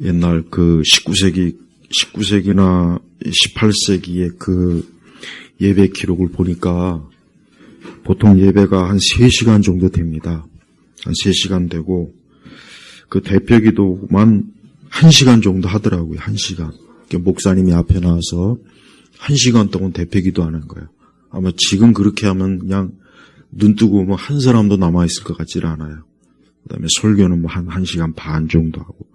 옛날 그 19세기나 18세기의 그 예배 기록을 보니까 보통 예배가 한 3시간 정도 됩니다. 한 3시간 되고 그 대표기도만 1시간 정도 하더라고요. 1시간. 목사님이 앞에 나와서 1시간 동안 대표기도 하는 거예요. 아마 지금 그렇게 하면 그냥 눈 뜨고 뭐 한 사람도 남아있을 것 같지는 않아요. 그 다음에 설교는 뭐 한 1시간 반 정도 하고.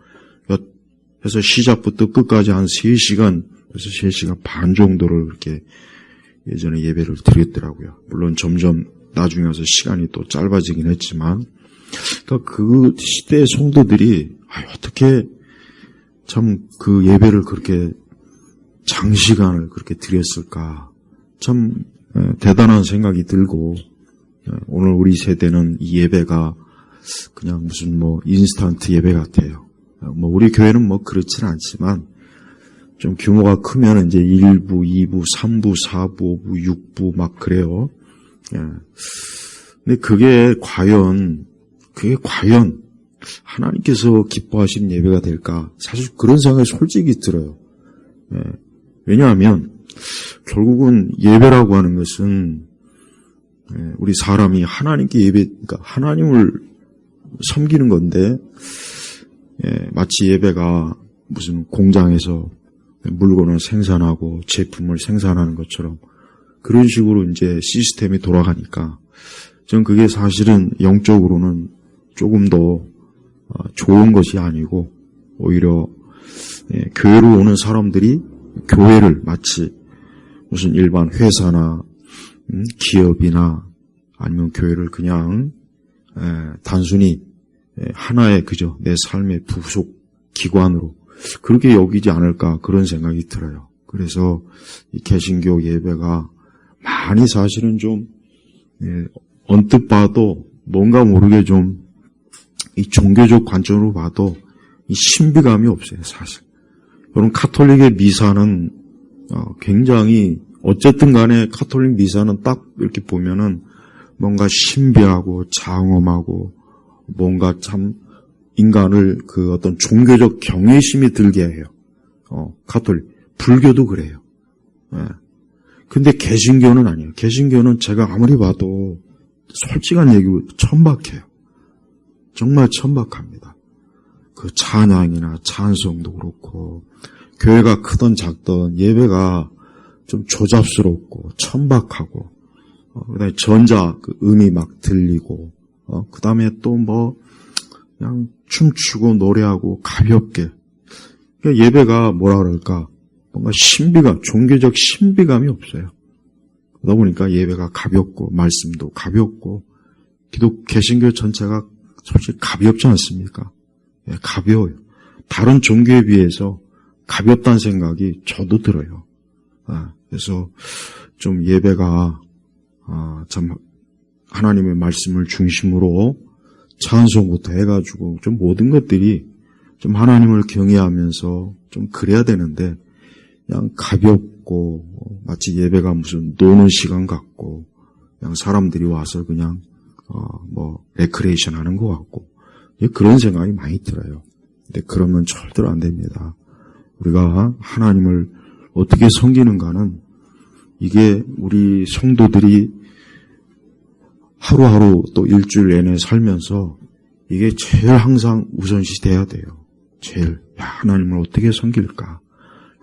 그래서 시작부터 끝까지 한 3시간, 그래서 3시간 반 정도를 그렇게 예전에 예배를 드렸더라고요. 물론 점점 나중에 와서 시간이 또 짧아지긴 했지만, 그러니까 그 시대의 성도들이 어떻게 참 그 예배를 그렇게 장시간을 그렇게 드렸을까. 참 대단한 생각이 들고, 오늘 우리 세대는 이 예배가 그냥 무슨 뭐 인스턴트 예배 같아요. 뭐 우리 교회는 뭐 그렇지는 않지만 좀 규모가 크면 이제 1부, 2부, 3부, 4부, 5부, 6부 막 그래요. 근데 그게 과연 하나님께서 기뻐하시는 예배가 될까? 사실 그런 생각이 솔직히 들어요. 왜냐하면 결국은 예배라고 하는 것은 우리 사람이 하나님께 그러니까 하나님을 섬기는 건데, 마치 예배가 무슨 공장에서 물건을 생산하고 제품을 생산하는 것처럼 그런 식으로 이제 시스템이 돌아가니까 전 그게 사실은 영적으로는 조금 더 좋은 것이 아니고 오히려 교회로 오는 사람들이 교회를 마치 무슨 일반 회사나 기업이나 아니면 교회를 그냥 단순히 하나의 그저 내 삶의 부속 기관으로 그렇게 여기지 않을까 그런 생각이 들어요. 그래서 이 개신교 예배가 많이 사실은 좀 언뜻 봐도 뭔가 모르게 좀 이 종교적 관점으로 봐도 이 신비감이 없어요. 사실 여러분 카톨릭의 미사는 굉장히 어쨌든 간에 카톨릭 미사는 딱 이렇게 보면은 뭔가 신비하고 장엄하고 뭔가 참 인간을 그 어떤 종교적 경외심이 들게 해요. 카톨릭. 불교도 그래요. 근데 개신교는 아니에요. 개신교는 제가 아무리 봐도 솔직한 얘기로 천박해요. 정말 천박합니다. 그 찬양이나 찬송도 그렇고 교회가 크던 작던 예배가 좀 조잡스럽고 천박하고 그다음에 전자 그 음이 막 들리고 그다음에 또 뭐 그냥 춤추고 노래하고 가볍게 그러니까 예배가 뭐라 그럴까 뭔가 신비감 종교적 신비감이 없어요. 그러다 보니까 예배가 가볍고 말씀도 가볍고 개신교 전체가 솔직히 가볍지 않습니까? 가벼워요. 다른 종교에 비해서 가볍다는 생각이 저도 들어요. 그래서 좀 예배가 참 하나님의 말씀을 중심으로 찬송부터 해가지고 좀 모든 것들이 좀 하나님을 경외하면서 좀 그래야 되는데 그냥 가볍고 마치 예배가 무슨 노는 시간 같고 그냥 사람들이 와서 그냥 뭐 레크레이션 하는 것 같고 그런 생각이 많이 들어요. 근데 그러면 절대로 안 됩니다. 우리가 하나님을 어떻게 섬기는가는 이게 우리 성도들이 하루하루 또 일주일 내내 살면서 이게 제일 항상 우선시 돼야 돼요. 제일 하나님을 어떻게 섬길까?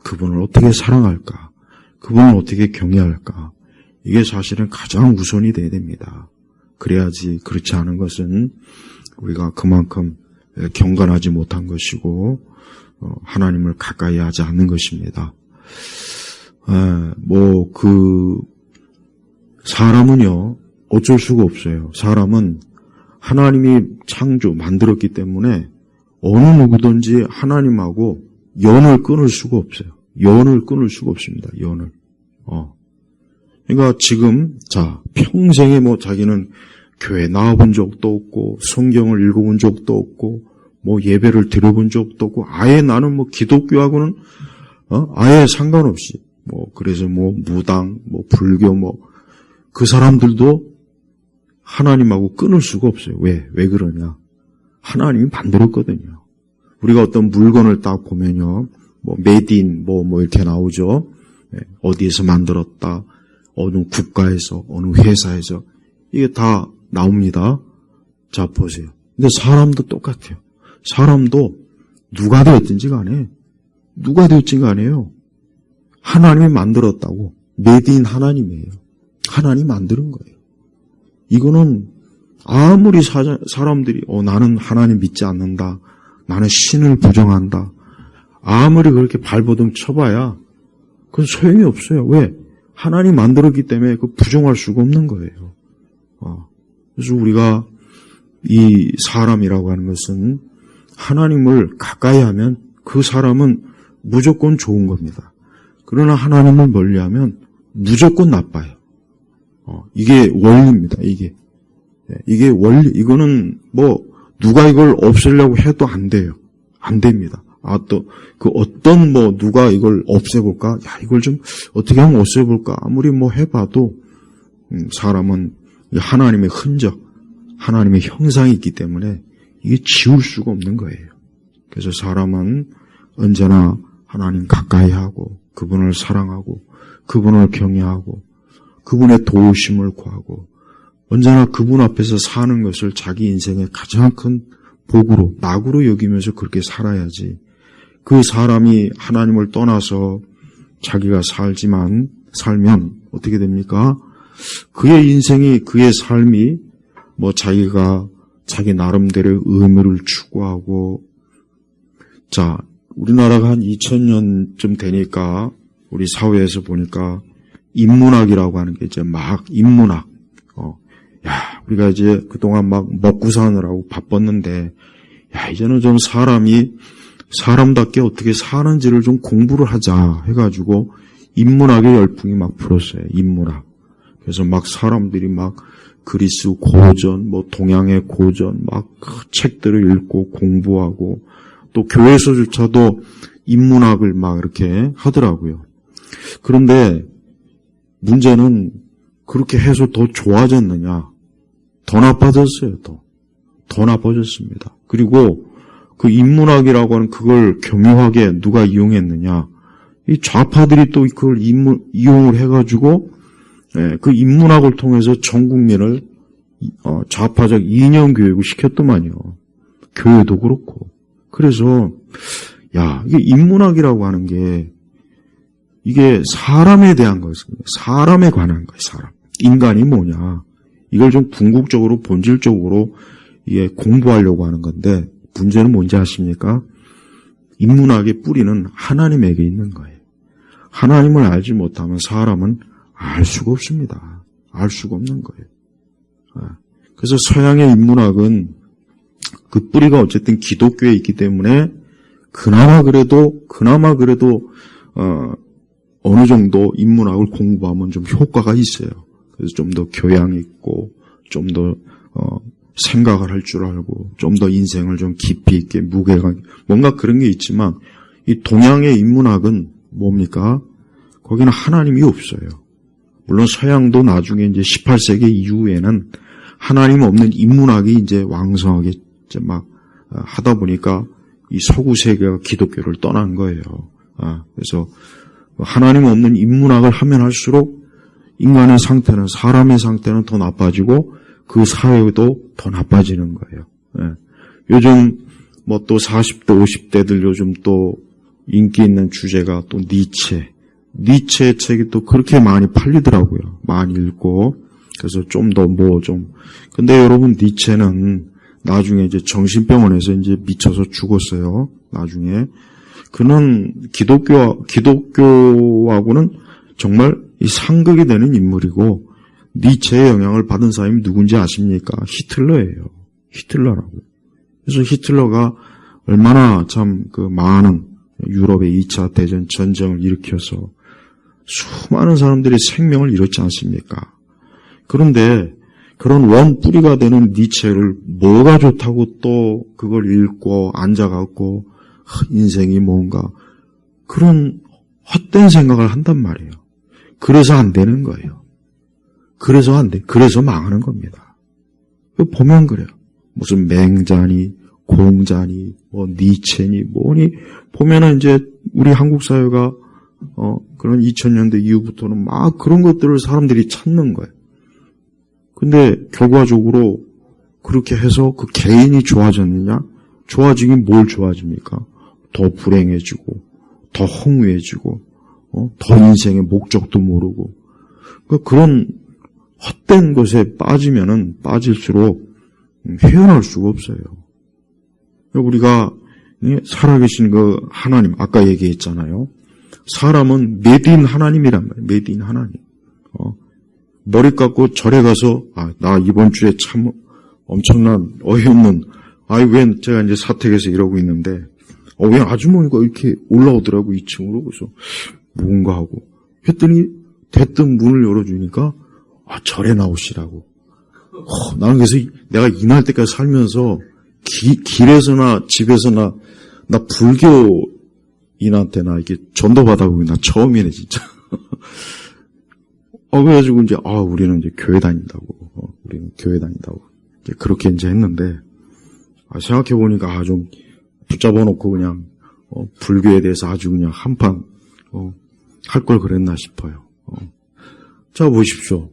그분을 어떻게 사랑할까? 그분을 어떻게 경외할까? 이게 사실은 가장 우선이 돼야 됩니다. 그래야지 그렇지 않은 것은 우리가 그만큼 경건하지 못한 것이고 하나님을 가까이 하지 않는 것입니다. 사람은요 어쩔 수가 없어요. 사람은 하나님이 만들었기 때문에 어느 누구든지 하나님하고 연을 끊을 수가 없어요. 연을 끊을 수가 없습니다. 연을. 그러니까 지금 평생에 뭐 자기는 교회 나와본 적도 없고 성경을 읽어본 적도 없고 뭐 예배를 드려본 적도 없고 아예 나는 뭐 기독교하고는 아예 상관없이 그래서 무당 불교 그 사람들도 하나님하고 끊을 수가 없어요. 왜 그러냐? 하나님이 만들었거든요. 우리가 어떤 물건을 딱 보면요. 뭐, made in, 뭐 이렇게 나오죠. 어디에서 만들었다. 어느 국가에서, 어느 회사에서. 이게 다 나옵니다. 자, 보세요. 근데 사람도 똑같아요. 사람도 누가 되었든지 간에, 하나님이 만들었다고. made in 하나님이에요. 하나님이 만드는 거예요. 이거는 아무리 사람들이 나는 하나님 믿지 않는다. 나는 신을 부정한다. 아무리 그렇게 발버둥 쳐봐야 그건 소용이 없어요. 왜? 하나님 만들었기 때문에 그 부정할 수가 없는 거예요. 그래서 우리가 이 사람이라고 하는 것은 하나님을 가까이 하면 그 사람은 무조건 좋은 겁니다. 그러나 하나님을 멀리하면 무조건 나빠요. 이게 원리입니다. 이게 원리. 이거는 뭐 누가 이걸 없애려고 해도 안 돼요. 안 됩니다. 또 그 어떤 뭐 누가 이걸 없애볼까? 야, 이걸 좀 어떻게 하면 없애볼까? 아무리 뭐 해봐도 사람은 하나님의 흔적, 하나님의 형상이 있기 때문에 이게 지울 수가 없는 거예요. 그래서 사람은 언제나 하나님 가까이 하고 그분을 사랑하고 그분을 경외하고 그분의 도우심을 구하고 언제나 그분 앞에서 사는 것을 자기 인생의 가장 큰 복으로, 낙으로 여기면서 그렇게 살아야지. 그 사람이 하나님을 떠나서 자기가 살면 어떻게 됩니까? 그의 인생이, 그의 삶이 뭐 자기가 자기 나름대로의 의무를 추구하고, 자, 우리나라가 한 2000년쯤 되니까 우리 사회에서 보니까 인문학이라고 하는 게 이제 막 인문학, 우리가 이제 그동안 막 먹고 사느라고 바빴는데, 이제는 좀 사람답게 어떻게 사는지를 좀 공부를 하자 해가지고, 인문학의 열풍이 막 불었어요, 인문학. 그래서 막 사람들이 막 그리스 고전, 뭐 동양의 고전, 막 책들을 읽고 공부하고, 또 교회에서조차도 인문학을 막 이렇게 하더라고요. 그런데 문제는 그렇게 해서 더 좋아졌느냐? 더 나빠졌어요, 더 나빠졌습니다. 그리고 그 인문학이라고 하는 그걸 교묘하게 누가 이용했느냐? 이 좌파들이 또 그걸 이용을 해가지고, 그 인문학을 통해서 전 국민을, 좌파적 이념 교육을 시켰더만요. 교회도 그렇고. 그래서, 이게 인문학이라고 하는 게, 이게 사람에 대한 것입니다. 사람에 관한 거예요, 사람. 인간이 뭐냐. 이걸 좀 궁극적으로, 본질적으로, 이게 공부하려고 하는 건데, 문제는 뭔지 아십니까? 인문학의 뿌리는 하나님에게 있는 거예요. 하나님을 알지 못하면 사람은 알 수가 없습니다. 알 수가 없는 거예요. 그래서 서양의 인문학은 그 뿌리가 어쨌든 기독교에 있기 때문에 그나마 그래도 어느 정도 인문학을 공부하면 좀 효과가 있어요. 그래서 좀 더 교양 있고 좀 더 생각을 할 줄 알고 좀 더 인생을 좀 깊이 있게 무게가 뭔가 그런 게 있지만 이 동양의 인문학은 뭡니까? 거기는 하나님이 없어요. 물론 서양도 나중에 이제 18세기 이후에는 하나님 없는 인문학이 이제 왕성하게 이제 막 하다 보니까 이 서구 세계가 기독교를 떠난 거예요. 그래서 하나님 없는 인문학을 하면 할수록 인간의 상태는 사람의 상태는 더 나빠지고 그 사회도 더 나빠지는 거예요. 요즘 뭐 또 40대 50대들 요즘 또 인기 있는 주제가 또 니체의 책이 또 그렇게 많이 팔리더라고요. 많이 읽고 그래서 좀 더 근데 여러분 니체는 나중에 이제 정신병원에서 이제 미쳐서 죽었어요. 나중에 그는 기독교하고는 정말 이 상극이 되는 인물이고 니체의 영향을 받은 사람이 누군지 아십니까? 히틀러예요. 히틀러라고. 그래서 히틀러가 얼마나 참 그 많은 유럽의 2차 대전 전쟁을 일으켜서 수많은 사람들이 생명을 잃었지 않습니까? 그런데 그런 원 뿌리가 되는 니체를 뭐가 좋다고 또 그걸 읽고 앉아갖고 인생이 뭔가 그런 헛된 생각을 한단 말이에요. 그래서 안 되는 거예요. 그래서 망하는 겁니다. 보면 그래요. 무슨 맹자니 공자니, 니체니, 뭐니, 보면은 이제 우리 한국 사회가, 그런 2000년대 이후부터는 막 그런 것들을 사람들이 찾는 거예요. 근데 결과적으로 그렇게 해서 그 개인이 좋아졌느냐? 좋아지긴 뭘 좋아집니까? 더 불행해지고, 더 허무해지고, 더 인생의 목적도 모르고. 그러니까 그런 헛된 것에 빠지면은 빠질수록 헤어날 수가 없어요. 우리가 살아계신 그 하나님, 아까 얘기했잖아요. 사람은 메드인 하나님이란 말이에요. 메드인 하나님. 머리 깎고 절에 가서, 나 이번 주에 참 엄청난 어이없는, 왜 제가 이제 사택에서 이러고 있는데, 왜 아주머니가 이렇게 올라오더라고, 2층으로. 그래서 뭔가 하고. 했더니 대뜸 문을 열어주니까, 절에 나오시라고. 나는 그래서 내가 이날 때까지 살면서 길에서나 집에서나 나 불교인한테나 이렇게 전도 받아보기 나 처음이네, 진짜. 그래가지고 이제, 우리는 이제 교회 다닌다고. 우리는 교회 다닌다고. 이제 그렇게 이제 했는데, 생각해보니까, 좀 붙잡아놓고 그냥, 불교에 대해서 아주 그냥 한판, 할 걸 그랬나 싶어요. 자, 보십시오.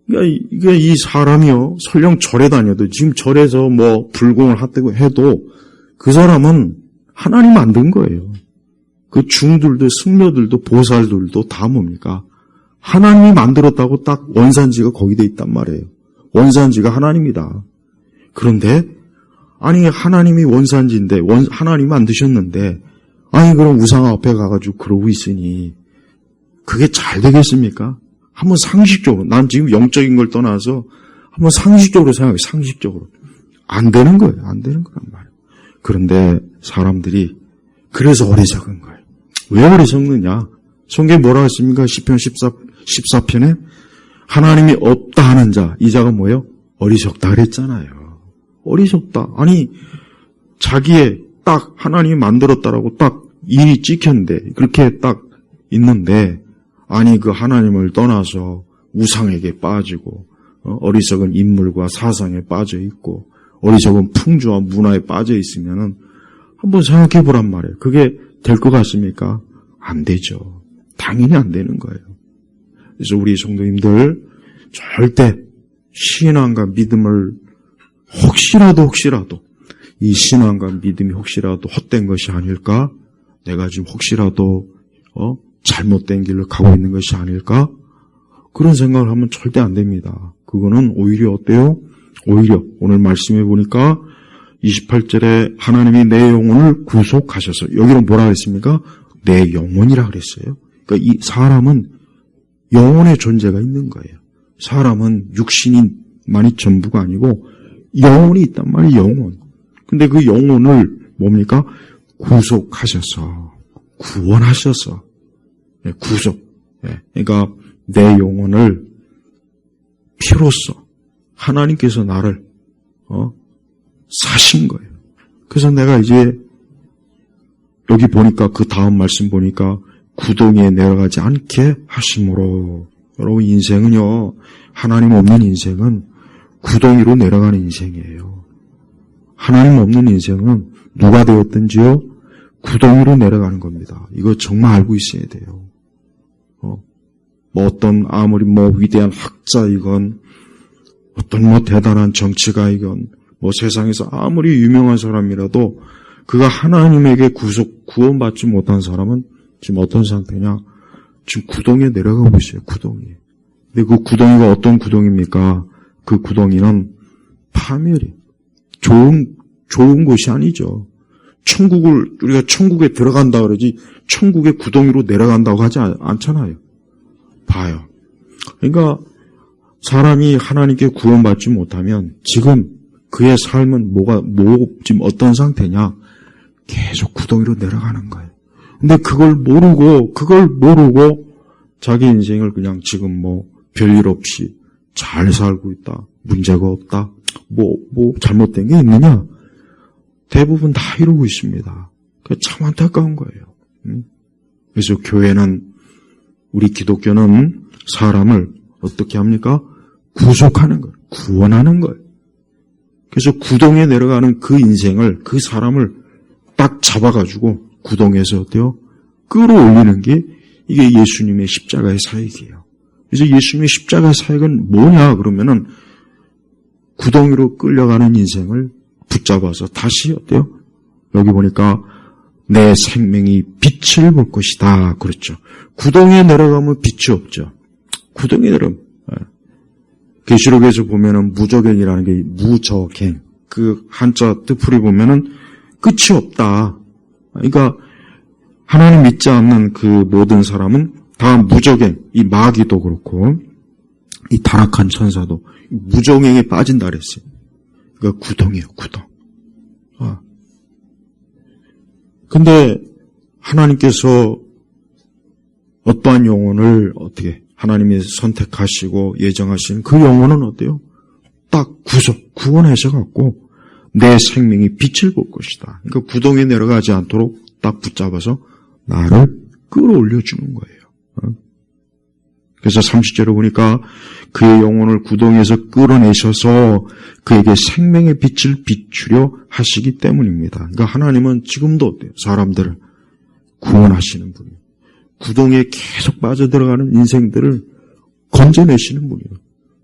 이게 이 사람이요, 설령 절에 다녀도, 지금 절에서 뭐 불공을 하다고 해도, 그 사람은 하나님 만든 거예요. 그 중들도, 승려들도, 보살들도 다 뭡니까? 하나님이 만들었다고 딱 원산지가 거기 돼 있단 말이에요. 원산지가 하나님이다. 그런데, 하나님이 원산지인데, 하나님이 만드셨는데, 그럼 우상 앞에 가가지고 그러고 있으니, 그게 잘 되겠습니까? 한번 상식적으로, 난 지금 영적인 걸 떠나서 한번 상식적으로 생각해, 상식적으로. 안 되는 거예요. 안 되는 거란 말이에요. 그런데 사람들이 그래서 어리석은 거예요. 왜 어리석느냐? 성경에 뭐라고 했습니까? 시편 14편에 하나님이 없다 하는 자, 이 자가 뭐예요? 어리석다 그랬잖아요. 어리석다. 자기의 딱 하나님이 만들었다라고 딱 일이 찍혔는데, 그렇게 딱 있는데, 그 하나님을 떠나서 우상에게 빠지고, 어리석은 인물과 사상에 빠져 있고, 어리석은 풍조와 문화에 빠져 있으면은 한번 생각해 보란 말이에요. 그게 될 것 같습니까? 안 되죠. 당연히 안 되는 거예요. 그래서 우리 성도님들 절대 신앙과 믿음을 혹시라도 이 신앙과 믿음이 혹시라도 헛된 것이 아닐까? 내가 지금 혹시라도 잘못된 길로 가고 있는 것이 아닐까? 그런 생각을 하면 절대 안 됩니다. 그거는 오히려 어때요? 오히려 오늘 말씀해 보니까 28절에 하나님이 내 영혼을 구속하셔서, 여기는 뭐라 그랬습니까? 내 영혼이라 그랬어요. 그러니까 이 사람은 영혼의 존재가 있는 거예요. 사람은 육신만이 전부가 아니고 영혼이 있단 말이에요. 영혼. 근데 그 영혼을 뭡니까? 구속하셔서, 구원하셔서, 구속. 그러니까 내 영혼을 피로써 하나님께서 나를 사신 거예요. 그래서 내가 이제 여기 보니까, 그 다음 말씀 보니까 구덩이에 내려가지 않게 하심으로. 여러분, 인생은요, 하나님 없는 인생은 구덩이로 내려가는 인생이에요. 하나님 없는 인생은 누가 되었든지요, 구덩이로 내려가는 겁니다. 이거 정말 알고 있어야 돼요. 어떤 아무리 위대한 학자이건, 어떤 대단한 정치가이건, 세상에서 아무리 유명한 사람이라도 그가 하나님에게 구원받지 못한 사람은 지금 어떤 상태냐? 지금 구덩이에 내려가고 있어요. 구덩이에. 근데 그 구덩이가 어떤 구덩이입니까? 그 구덩이는 파멸이. 좋은 곳이 아니죠. 우리가 천국에 들어간다 그러지, 천국의 구덩이로 내려간다고 하지 않잖아요. 봐요. 그러니까 사람이 하나님께 구원받지 못하면 지금 그의 삶은 지금 어떤 상태냐? 계속 구덩이로 내려가는 거예요. 근데 그걸 모르고 자기 인생을 그냥 지금 별일 없이 잘 살고 있다. 문제가 없다. 잘못된 게 있느냐? 대부분 다 이러고 있습니다. 참 안타까운 거예요. 그래서 우리 기독교는 사람을 어떻게 합니까? 구속하는 거예요. 구원하는 거예요. 그래서 구덩이에 내려가는 그 인생을, 그 사람을 딱 잡아가지고 구덩이에서 어때요? 끌어올리는 게 이게 예수님의 십자가의 사역이에요. 그래서 예수님의 십자가의 사역은 뭐냐 그러면은 구덩이로 끌려가는 인생을 붙잡아서 다시 어때요? 여기 보니까 내 생명이 빛을 볼 것이다. 그렇죠. 구덩이에 내려가면 빛이 없죠. 구덩이에 내려가면. 계시록에서 보면은 무저갱이라는 게 무저갱. 그 한자 뜻풀이 보면은 끝이 없다. 그러니까 하나님 믿지 않는 그 모든 사람은 다 무저갱. 이 마귀도 그렇고 이 타락한 천사도 무저갱에 빠진다 그랬어요. 그러니까 구덩이에요. 구덩. 근데 하나님께서 어떠한 영혼을 어떻게 하나님이 선택하시고 예정하신 그 영혼은 어때요? 딱 구원하셔갖고 내 생명이 빛을 볼 것이다. 그러니까 구덩이에 내려가지 않도록 딱 붙잡아서 나를 끌어올려주는 거예요. 그래서 30절에 보니까 그의 영혼을 구덩이에서 끌어내셔서 그에게 생명의 빛을 비추려 하시기 때문입니다. 그러니까 하나님은 지금도 어때요? 사람들을 구원하시는 분이에요. 구덩이에 계속 빠져들어가는 인생들을 건져내시는 분이에요.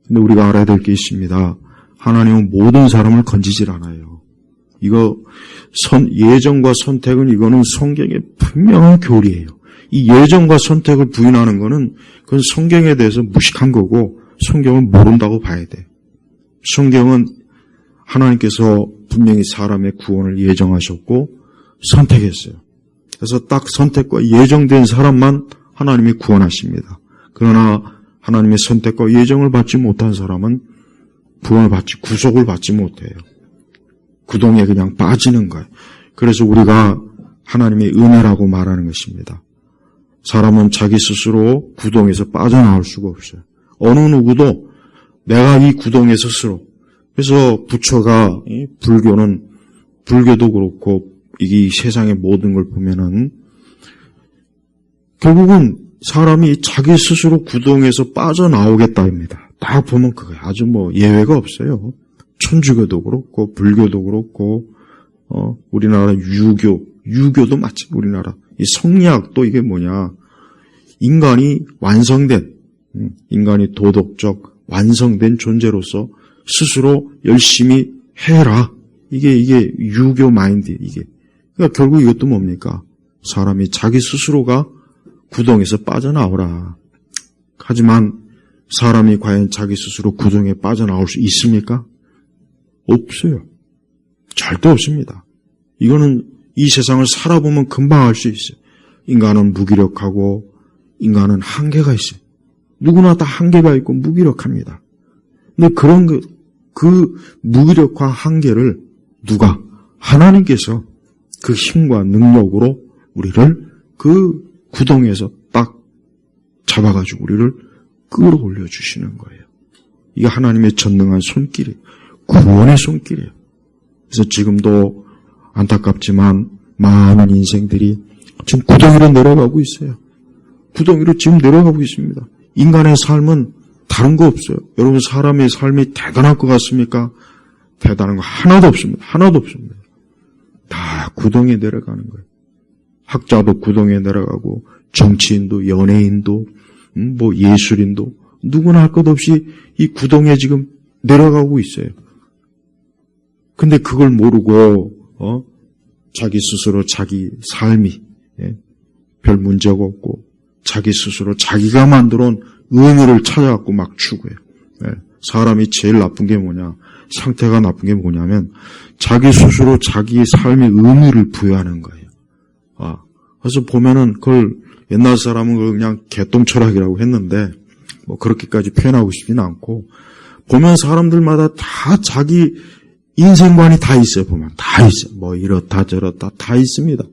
근데 우리가 알아야 될 게 있습니다. 하나님은 모든 사람을 건지질 않아요. 이거 예정과 선택은 이거는 성경의 분명한 교리예요. 이 예정과 선택을 부인하는 거는 그건 성경에 대해서 무식한 거고 성경은 모른다고 봐야 돼. 성경은 하나님께서 분명히 사람의 구원을 예정하셨고 선택했어요. 그래서 딱 선택과 예정된 사람만 하나님이 구원하십니다. 그러나 하나님의 선택과 예정을 받지 못한 사람은 구속을 받지 못해요. 구덩이에 그냥 빠지는 거예요. 그래서 우리가 하나님의 은혜라고 말하는 것입니다. 사람은 자기 스스로 구덩이에서 빠져나올 수가 없어요. 어느 누구도 내가 이 구덩이에 스스로. 그래서 부처가 불교도 그렇고 이 세상의 모든 걸 보면은 결국은 사람이 자기 스스로 구덩이에서 빠져나오겠다입니다. 딱 보면 그게 아주 예외가 없어요. 천주교도 그렇고 불교도 그렇고 우리나라 유교도 마찬가지. 우리나라 이 성리학도 이게 뭐냐? 인간이 도덕적 완성된 존재로서 스스로 열심히 해라. 이게 유교 마인드 이게. 그러니까 결국 이것도 뭡니까? 사람이 자기 스스로가 구덩이에서 빠져나오라. 하지만 사람이 과연 자기 스스로 구덩이에 빠져나올 수 있습니까? 없어요. 절대 없습니다. 이거는 이 세상을 살아보면 금방 알 수 있어요. 인간은 무기력하고 인간은 한계가 있어요. 누구나 다 한계가 있고 무기력합니다. 근데 그런 그 무기력과 한계를 누가? 하나님께서 그 힘과 능력으로 우리를 그 구덩이에서 딱 잡아가지고 우리를 끌어올려 주시는 거예요. 이게 하나님의 전능한 손길이에요. 구원의 손길이에요. 그래서 지금도 안타깝지만 많은 인생들이 지금 구덩이로 내려가고 있어요. 구덩이로 지금 내려가고 있습니다. 인간의 삶은 다른 거 없어요. 여러분 사람의 삶이 대단할 것 같습니까? 대단한 거 하나도 없습니다. 하나도 없습니다. 다 구덩이에 내려가는 거예요. 학자도 구덩이에 내려가고 정치인도 연예인도 예술인도 누구나 할 것 없이 이 구덩이에 지금 내려가고 있어요. 근데 그걸 모르고 자기 스스로 자기 삶이 별 문제가 없고 자기 스스로 자기가 만들어온 의미를 찾아갖고 막 추구해요. 사람이 제일 나쁜 게 뭐냐? 상태가 나쁜 게 뭐냐면 자기 스스로 자기의 삶의 의미를 부여하는 거예요. 그래서 보면은 그걸 옛날 사람은 그걸 그냥 개똥철학이라고 했는데 그렇게까지 표현하고 싶지는 않고 보면 사람들마다 다 자기 인생관이 다 있어요. 보면 다 있어요. 이렇다 저렇다 다 있습니다.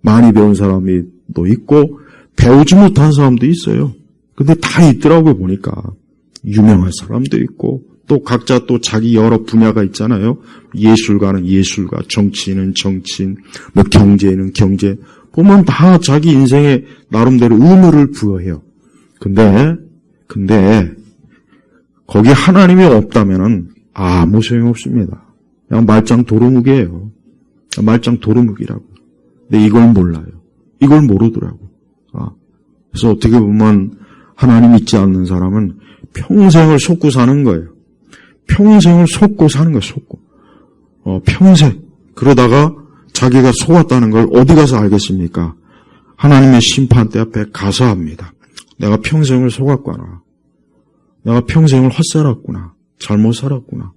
많이 배운 사람이 또 있고 배우지 못한 사람도 있어요. 근데 다 있더라고요. 보니까 유명한 사람도 있고 또 각자 또 자기 여러 분야가 있잖아요. 예술가는 예술가, 정치인은 정치인, 경제인은 경제. 보면 다 자기 인생에 나름대로 의무를 부여해요. 근데 거기 하나님이 없다면은 아무 소용없습니다. 그냥 말짱 도루묵이에요. 말짱 도루묵이라고. 근데 이걸 몰라요. 이걸 모르더라고. 그래서 어떻게 보면 하나님 믿지 않는 사람은 평생을 속고 사는 거예요. 평생을 속고 사는 거예요. 속고. 평생. 그러다가 자기가 속았다는 걸 어디 가서 알겠습니까? 하나님의 심판대 앞에 가서 합니다. 내가 평생을 속았구나. 내가 평생을 헛살았구나. 잘못 살았구나.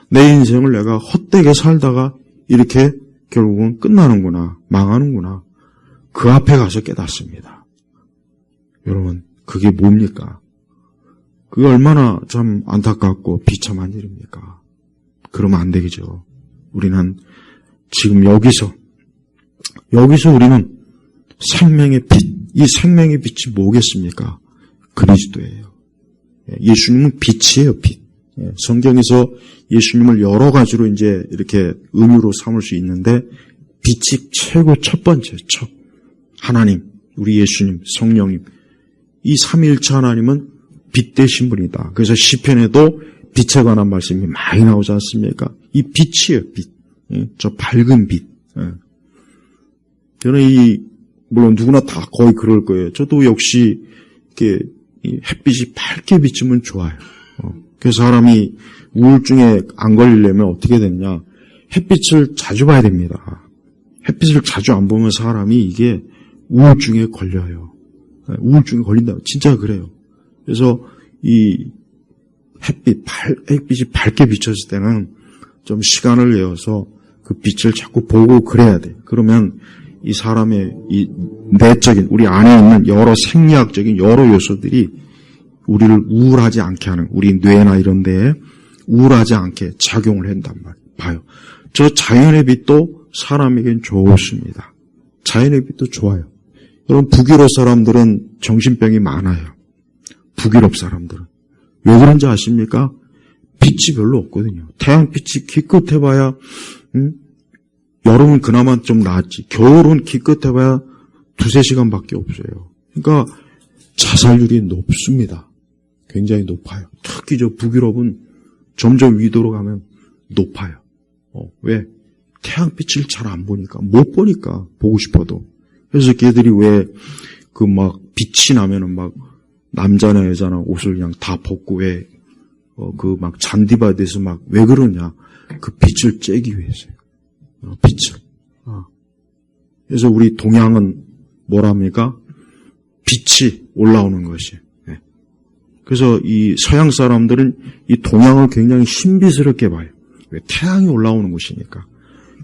내 인생을 내가 헛되게 살다가 이렇게 결국은 끝나는구나. 망하는구나. 그 앞에 가서 깨닫습니다. 여러분, 그게 뭡니까? 그게 얼마나 참 안타깝고 비참한 일입니까? 그러면 안 되겠죠. 우리는 지금 여기서 우리는 생명의 빛, 이 생명의 빛이 뭐겠습니까? 그리스도예요. 예수님은 빛이에요, 빛. 성경에서 예수님을 여러 가지로 이제 이렇게 의미로 삼을 수 있는데, 빛이 최고 첫 번째, 하나님, 우리 예수님, 성령님, 이 삼위일체 하나님은 빛 되신 분이다. 그래서 시편에도 빛에 관한 말씀이 많이 나오지 않습니까? 이 빛이에요, 빛. 저 밝은 빛. 저는 물론 누구나 다 거의 그럴 거예요. 저도 역시 이렇게 햇빛이 밝게 비치면 좋아요. 그래서 사람이 우울증에 안 걸리려면 어떻게 되느냐? 햇빛을 자주 봐야 됩니다. 햇빛을 자주 안 보면 사람이 이게 우울증에 걸려요. 우울증에 걸린다. 진짜 그래요. 그래서 이 햇빛이 밝게 비쳤을 때는 좀 시간을 내어서 그 빛을 자꾸 보고 그래야 돼. 그러면 이 사람의 이 내적인, 우리 안에 있는 여러 생리학적인 여러 요소들이 우리를 우울하지 않게 하는, 우리 뇌나 이런 데에 우울하지 않게 작용을 한단 말이에요. 봐요. 저 자연의 빛도 사람에겐 좋습니다. 자연의 빛도 좋아요. 여러분, 북유럽 사람들은 정신병이 많아요. 북유럽 사람들은. 왜 그런지 아십니까? 빛이 별로 없거든요. 태양빛이 기껏해봐야 여름은 그나마 좀 낫지. 겨울은 기껏해봐야 2-3시간밖에 없어요. 그러니까 자살률이 높습니다. 굉장히 높아요. 특히 저 북유럽은 점점 위도로 가면 높아요. 왜? 태양빛을 잘 안 보니까, 못 보니까, 보고 싶어도. 그래서 걔들이 왜 그 막 빛이 나면은 막 남자나 여자나 옷을 그냥 다 벗고 왜 그 막 잔디밭에서 막 왜 그러냐? 그 빛을 쬐기 위해서요. 빛을. 그래서 우리 동양은 뭐랍니까? 빛이 올라오는 것이. 그래서 이 서양 사람들은 이 동양을 굉장히 신비스럽게 봐요. 왜? 태양이 올라오는 곳이니까.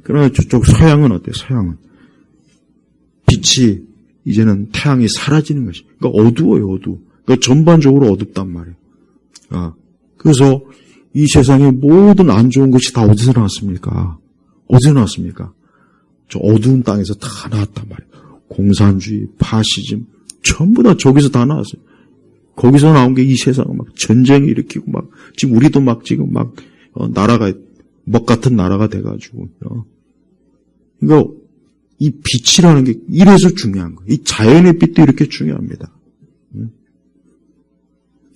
그러나 저쪽 서양은 어때요? 서양은 빛이 이제는 태양이 사라지는 것이. 그러니까 어두워요, 어두워. 그러니까 전반적으로 어둡단 말이에요. 그래서 이 세상의 모든 안 좋은 것이 다 어디서 나왔습니까? 어디서 나왔습니까? 저 어두운 땅에서 다 나왔단 말이에요. 공산주의, 파시즘, 전부 다 저기서 다 나왔어요. 거기서 나온 게 이 세상을 막 전쟁 일으키고 막, 지금 우리도 막 지금 막, 나라가, 먹 같은 나라가 돼가지고, 그러니까 이 빛이라는 게 이래서 중요한 거예요. 이 자연의 빛도 이렇게 중요합니다.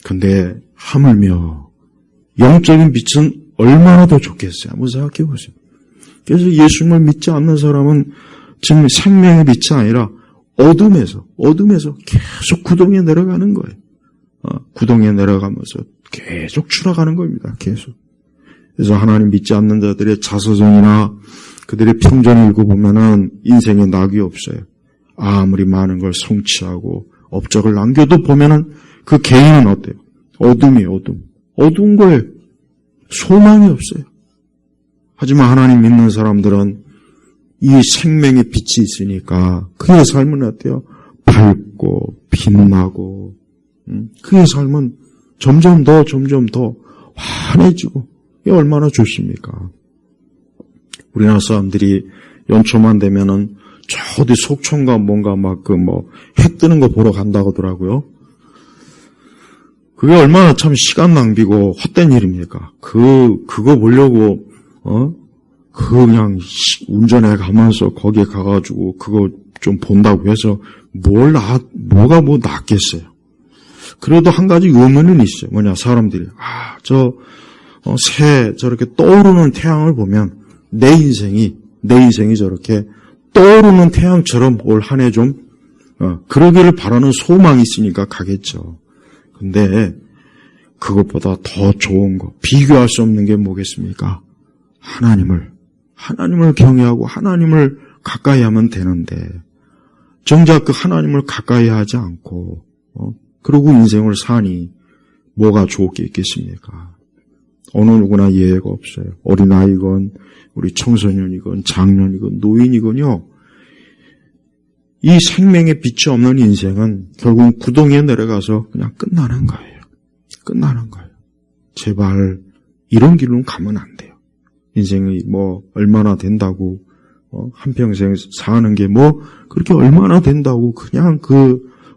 근데 하물며 영적인 빛은 얼마나 더 좋겠어요. 한번 생각해 보세요. 그래서 예수님을 믿지 않는 사람은 지금 생명의 빛이 아니라 어둠에서 계속 구덩이에 내려가는 거예요. 구덩이에 내려가면서 계속 추락하는 겁니다. 계속. 그래서 하나님 믿지 않는 자들의 자서전이나 그들의 평전을 읽어보면은 인생에 낙이 없어요. 아무리 많은 걸 성취하고 업적을 남겨도 보면은 그 개인은 어때요? 어둠이에요, 어둠. 어두운 거예요. 소망이 없어요. 하지만 하나님 믿는 사람들은 이 생명의 빛이 있으니까 그의 삶은 어때요? 밝고 빛나고 그의 삶은 점점 더 환해지고 이게 얼마나 좋습니까? 우리나라 사람들이 연초만 되면은 저 어디 속초인가 뭔가 막 해 뜨는 거 보러 간다고 하더라고요. 그게 얼마나 참 시간 낭비고 헛된 일입니까? 그거 보려고 그냥 운전해 가면서 거기에 가가지고 그거 좀 본다고 해서 뭐가 낫겠어요. 그래도 한 가지 의문은 있어요. 뭐냐, 사람들이 저 새 저렇게 떠오르는 태양을 보면 내 인생이 저렇게 떠오르는 태양처럼 올 한 해 좀 그러기를 바라는 소망이 있으니까 가겠죠. 근데 그것보다 더 좋은 거, 비교할 수 없는 게 뭐겠습니까? 하나님을 경외하고 하나님을 가까이 하면 되는데 정작 그 하나님을 가까이 하지 않고 그러고 인생을 사니 뭐가 좋을 게 있겠습니까? 어느 누구나 예외가 없어요. 어린아이건 우리 청소년이건 장년이건 노인이건요. 이 생명의 빛이 없는 인생은 결국 구덩이에 내려가서 그냥 끝나는 거예요. 제발 이런 길로 가면 안 돼요. 인생이 뭐 얼마나 된다고 한평생 사는 게 뭐 그렇게 얼마나 된다고 그냥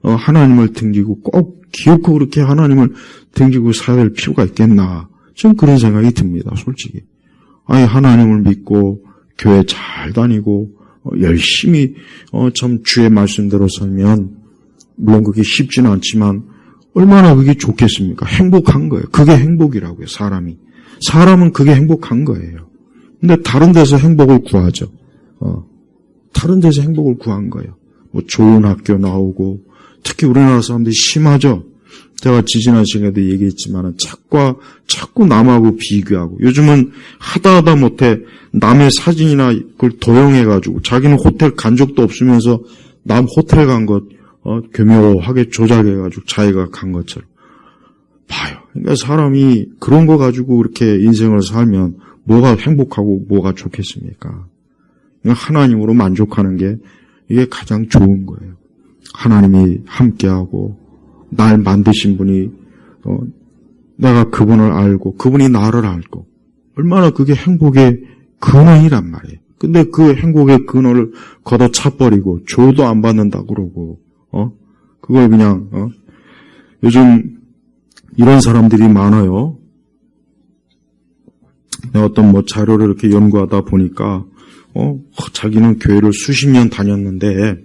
하나님을 등지고 꼭 기어코 그렇게 하나님을 등지고 살아야 될 필요가 있겠나. 좀 그런 생각이 듭니다. 솔직히. 아니 하나님을 믿고 교회 잘 다니고 열심히 참 주의 말씀대로 살면 물론 그게 쉽지는 않지만 얼마나 그게 좋겠습니까? 행복한 거예요. 그게 행복이라고요. 사람은 그게 행복한 거예요. 근데 다른 데서 행복을 구하죠. 다른 데서 행복을 구한 거예요. 뭐 좋은 학교 나오고 특히 우리나라 사람들이 심하죠. 제가 지지난 시간에도 얘기했지만 자꾸 남하고 비교하고 요즘은 하다 못해 남의 사진이나 그걸 도용해가지고 자기는 호텔 간 적도 없으면서 남 호텔 간 것 교묘하게 조작해가지고 자기가 간 것처럼 봐요. 그러니까 사람이 그런 거 가지고 이렇게 인생을 살면 뭐가 행복하고 뭐가 좋겠습니까? 하나님으로 만족하는 게 이게 가장 좋은 거예요. 하나님이 함께하고 날 만드신 분이 내가 그분을 알고 그분이 나를 알고 얼마나 그게 행복의 근원이란 말이에요. 근데 그 행복의 근원을 걷어차버리고 줘도 안 받는다 그러고 그걸 그냥 요즘 이런 사람들이 많아요. 어떤 자료를 이렇게 연구하다 보니까 자기는 교회를 수십 년 다녔는데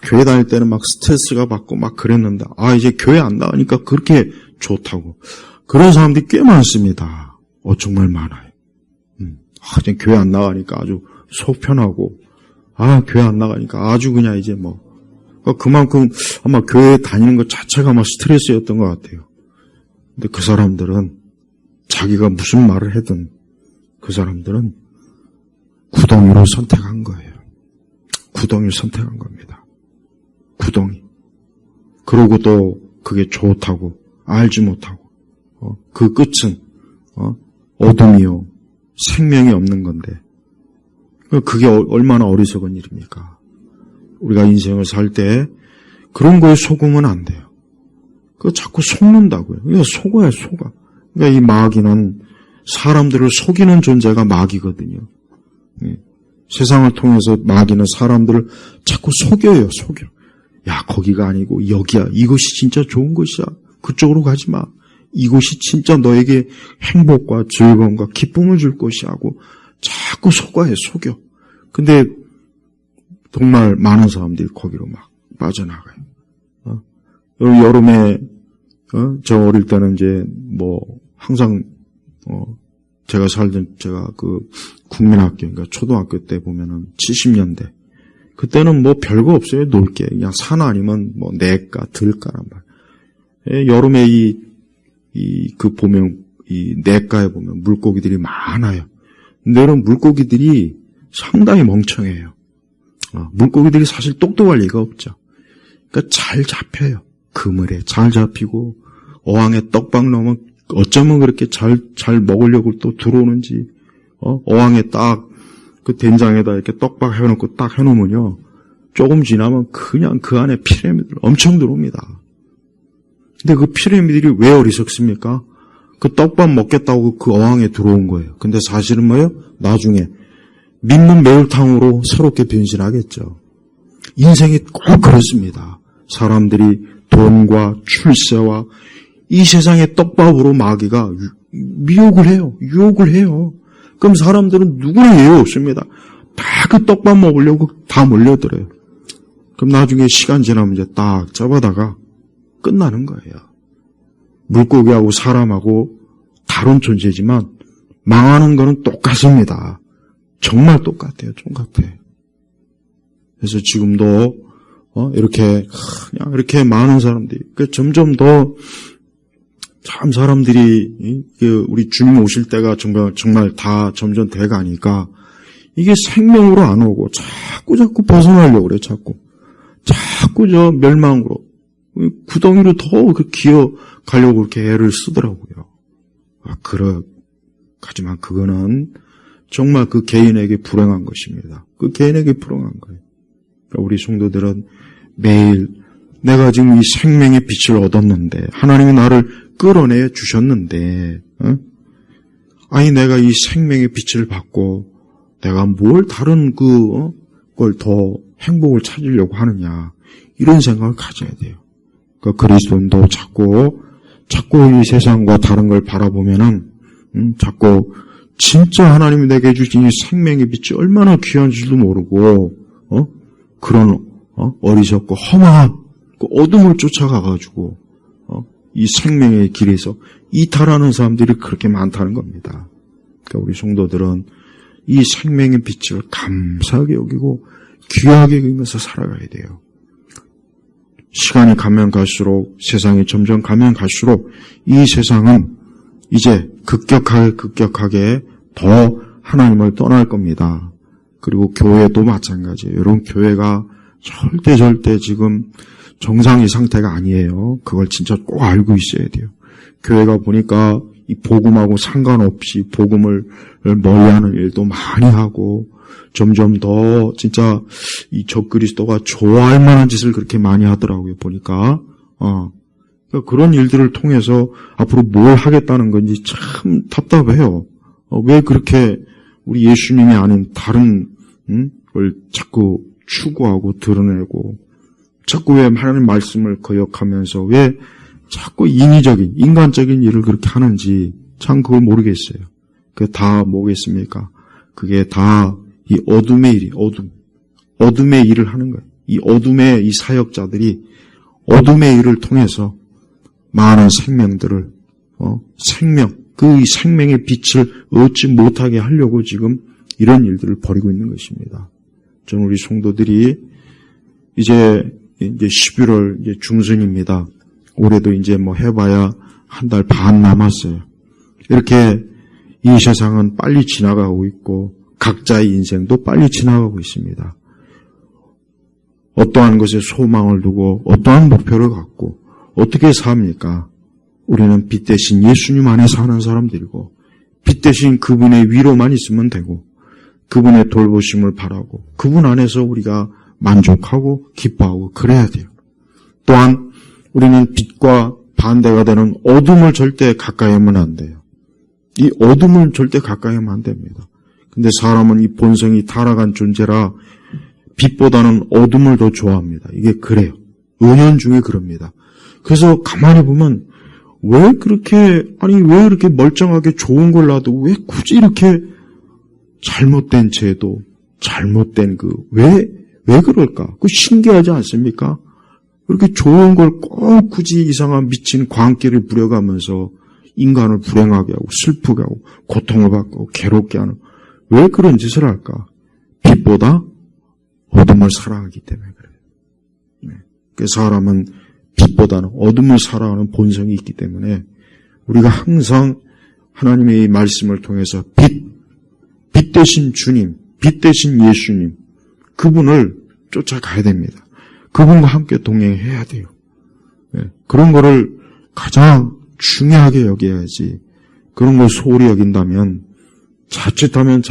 교회 다닐 때는 막 스트레스가 받고 막 그랬는데 이제 교회 안 나가니까 그렇게 좋다고 그런 사람들이 꽤 많습니다. 정말 많아요. 이제 교회 안 나가니까 아주 속 편하고 교회 안 나가니까 아주 그냥 이제 그만큼 아마 교회 다니는 것 자체가 아마 스트레스였던 것 같아요. 근데 그 사람들은 자기가 무슨 말을 하든 그 사람들은 구덩이를 선택한 거예요. 구덩이를 선택한 겁니다. 구덩이. 그러고 또 그게 좋다고 알지 못하고 그 끝은 어둠이요 생명이 없는 건데 그게 얼마나 어리석은 일입니까? 우리가 인생을 살 때 그런 거에 속으면 안 돼요. 그거 자꾸 속는다고요. 그러니까 속아요, 속아. 그러니까 이 마귀는 사람들을 속이는 존재가 마귀거든요. 세상을 통해서 마귀는 사람들을 자꾸 속여요, 속여. 야, 거기가 아니고 여기야. 이것이 진짜 좋은 것이야. 그쪽으로 가지 마. 이것이 진짜 너에게 행복과 즐거움과 기쁨을 줄 것이야 하고 자꾸 속아요, 속여. 근데 정말 많은 사람들이 거기로 막 빠져나가요. 여름에 저 어릴 때는 이제 항상 제가 그 국민학교, 그러니까 초등학교 때 보면은 70년대 그때는 별거 없어요. 놀 게 그냥 산 아니면 냇가, 들가란 말. 여름에 보면 이 냇가에 보면 물고기들이 많아요. 근데 이런 물고기들이 상당히 멍청해요. 물고기들이 사실 똑똑할 리가 없죠. 그러니까 잘 잡혀요. 그물에 잘 잡히고 어항에 떡밥 넣으면 어쩌면 그렇게 잘 먹으려고 또 들어오는지 어항에 딱 그 된장에다 이렇게 떡밥 해놓고 딱 해놓으면요 조금 지나면 그냥 그 안에 피라미드를 엄청 들어옵니다. 근데 그 피라미드들이 왜 어리석습니까? 그 떡밥 먹겠다고 그 어항에 들어온 거예요. 근데 사실은 뭐예요? 나중에 믿는 매울탕으로 새롭게 변신하겠죠. 인생이 꼭 그렇습니다. 사람들이 돈과 출세와 이 세상의 떡밥으로 마귀가 미혹을 해요. 유혹을 해요. 그럼 사람들은 누구나 예외 없습니다. 다 그 떡밥 먹으려고 다 몰려들어요. 그럼 나중에 시간 지나면 이제 딱 잡아다가 끝나는 거예요. 물고기하고 사람하고 다 다른 존재지만 망하는 거는 똑같습니다. 정말 똑같아요. 똑같아. 그래서 지금도 이렇게 그냥 이렇게 많은 사람들이 점점 더 참 사람들이 우리 주님 오실 때가 정말 다 점점 돼가니까 이게 생명으로 안 오고 자꾸 벗어나려고 그래. 자꾸 저 멸망으로 구덩이로 더 기어 가려고 그렇게 애를 쓰더라고요. 하지만 그거는 정말 그 개인에게 불행한 것입니다. 그 개인에게 불행한 거예요. 그러니까 우리 성도들은 매일 내가 지금 이 생명의 빛을 얻었는데 하나님이 나를 끌어내 주셨는데 아니 내가 이 생명의 빛을 받고 내가 뭘 다른 걸 더 행복을 찾으려고 하느냐 이런 생각을 가져야 돼요. 그러니까 그리스도인도 자꾸 이 세상과 다른 걸 바라보면은 자꾸 진짜 하나님이 내게 주신 이 생명의 빛이 얼마나 귀한 줄도 모르고 그런 어리석고 험한 그 어둠을 쫓아가가지고 이 생명의 길에서 이탈하는 사람들이 그렇게 많다는 겁니다. 그러니까 우리 성도들은 이 생명의 빛을 감사하게 여기고 귀하게 여기면서 살아가야 돼요. 시간이 가면 갈수록 세상이 점점 가면 갈수록 이 세상은 이제 급격하게 더 하나님을 떠날 겁니다. 그리고 교회도 마찬가지예요. 여러분 교회가 절대 지금 정상의 상태가 아니에요. 그걸 진짜 꼭 알고 있어야 돼요. 교회가 보니까 이 복음하고 상관없이 복음을 멀리하는 일도 많이 하고 점점 더 진짜 이 적그리스도가 좋아할 만한 짓을 그렇게 많이 하더라고요. 보니까 그러니까 그런 일들을 통해서 앞으로 뭘 하겠다는 건지 참 답답해요. 왜 그렇게 우리 예수님이 아닌 다른 걸 자꾸 추구하고 드러내고 자꾸 왜 하나님 말씀을 거역하면서 왜 자꾸 인간적인 일을 그렇게 하는지 참 그걸 모르겠어요. 그게 다 뭐겠습니까? 그게 다 이 어둠의 일이 어둠의 일을 하는 거예요. 이 어둠의 이 사역자들이 어둠의 일을 통해서 많은 생명들을 이 생명의 빛을 얻지 못하게 하려고 지금 이런 일들을 벌이고 있는 것입니다. 저는 우리 성도들이 이제 11월 이제 중순입니다. 올해도 이제 해봐야 한 달 반 남았어요. 이렇게 이 세상은 빨리 지나가고 있고 각자의 인생도 빨리 지나가고 있습니다. 어떠한 것에 소망을 두고 어떠한 목표를 갖고 어떻게 삽니까? 우리는 빛 대신 예수님 안에 사는 사람들이고 빛 대신 그분의 위로만 있으면 되고 그분의 돌보심을 바라고 그분 안에서 우리가 만족하고 기뻐하고 그래야 돼요. 또한 우리는 빛과 반대가 되는 어둠을 절대 가까이 하면 안 돼요. 이 어둠을 절대 가까이 하면 안 됩니다. 근데 사람은 이 본성이 타락한 존재라 빛보다는 어둠을 더 좋아합니다. 이게 그래요. 은연중에 그럽니다. 그래서 가만히 보면 왜 이렇게 멀쩡하게 좋은 걸 놔도 왜 굳이 이렇게 잘못된 제도, 잘못된 왜 그럴까? 신기하지 않습니까? 이렇게 좋은 걸 꼭 굳이 이상한 미친 광기를 부려가면서 인간을 불행하게 하고 슬프게 하고 고통을 받고 괴롭게 하는 왜 그런 짓을 할까? 빛보다 어둠을 사랑하기 때문에 그래요. 그 사람은 빛보다는 어둠을 사랑하는 본성이 있기 때문에 우리가 항상 하나님의 말씀을 통해서 빛 대신 주님, 빛 대신 예수님, 그분을 쫓아가야 됩니다. 그분과 함께 동행해야 돼요. 그런 거를 가장 중요하게 여겨야지. 그런 걸 소홀히 여긴다면 자칫하면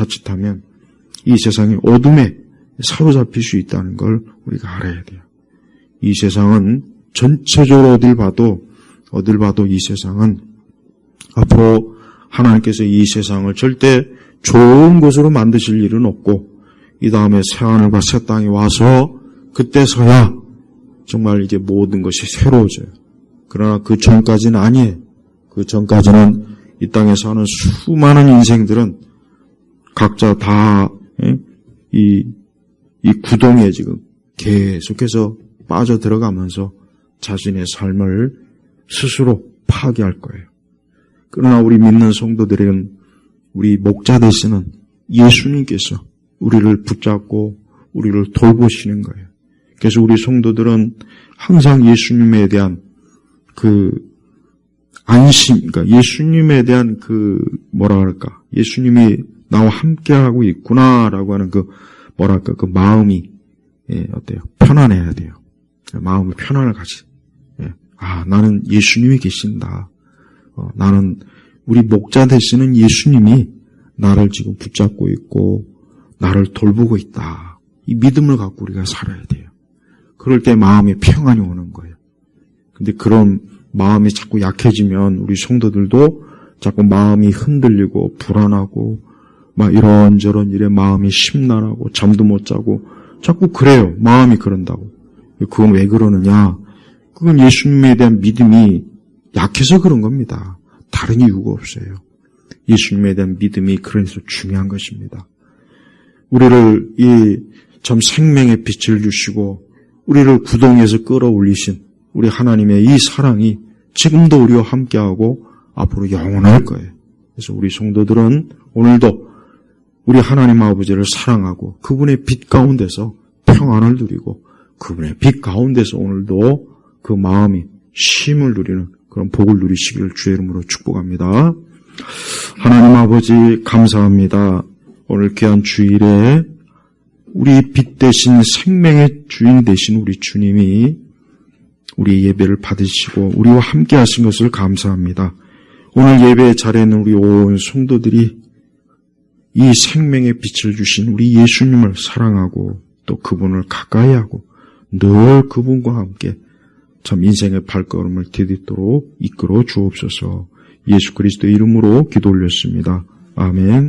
이 세상이 어둠에 사로잡힐 수 있다는 걸 우리가 알아야 돼요. 이 세상은 전체적으로 어딜 봐도 이 세상은 앞으로 하나님께서 이 세상을 절대 좋은 곳으로 만드실 일은 없고 이 다음에 새하늘과 새 땅이 와서 그때서야 정말 이제 모든 것이 새로워져요. 그러나 그 전까지는 아니에요. 그 전까지는 이 땅에 사는 수많은 인생들은 각자 다 이 구덩이에 지금 계속해서 빠져 들어가면서 자신의 삶을 스스로 파괴할 거예요. 그러나 우리 믿는 성도들에게는 우리 목자 되시는 예수님께서 우리를 붙잡고 우리를 돌보시는 거예요. 그래서 우리 성도들은 항상 예수님에 대한 그 안심, 그러니까 예수님에 대한 그 뭐라 그럴까, 예수님이 나와 함께하고 있구나라고 하는 그 뭐랄까, 그 마음이 어때요? 편안해야 돼요. 마음의 편안을 가지. 나는 예수님이 계신다. 나는 우리 목자 되시는 예수님이 나를 지금 붙잡고 있고 나를 돌보고 있다. 이 믿음을 갖고 우리가 살아야 돼요. 그럴 때 마음에 평안이 오는 거예요. 근데 그런 마음이 자꾸 약해지면 우리 성도들도 자꾸 마음이 흔들리고 불안하고 막 이런저런 일에 마음이 심란하고 잠도 못 자고 자꾸 그래요. 마음이 그런다고. 그건 왜 그러느냐? 그건 예수님에 대한 믿음이 약해서 그런 겁니다. 다른 이유가 없어요. 예수님에 대한 믿음이 그래서 중요한 것입니다. 우리를 이 참 생명의 빛을 주시고 우리를 구덩이에서 끌어올리신 우리 하나님의 이 사랑이 지금도 우리와 함께하고 앞으로 영원할 거예요. 그래서 우리 성도들은 오늘도 우리 하나님 아버지를 사랑하고 그분의 빛 가운데서 평안을 누리고 그분의 빛 가운데서 오늘도 그 마음이 쉼을 누리는 그런 복을 누리시기를 주의 이름으로 축복합니다. 하나님 아버지 감사합니다. 오늘 귀한 주일에 우리 빛 대신 생명의 주인 되신 우리 주님이 우리 예배를 받으시고 우리와 함께 하신 것을 감사합니다. 오늘 예배의 자리에는 우리 온 성도들이 이 생명의 빛을 주신 우리 예수님을 사랑하고 또 그분을 가까이 하고 늘 그분과 함께 참 인생의 발걸음을 디딛도록 이끌어 주옵소서. 예수 그리스도의 이름으로 기도 올렸습니다. 아멘.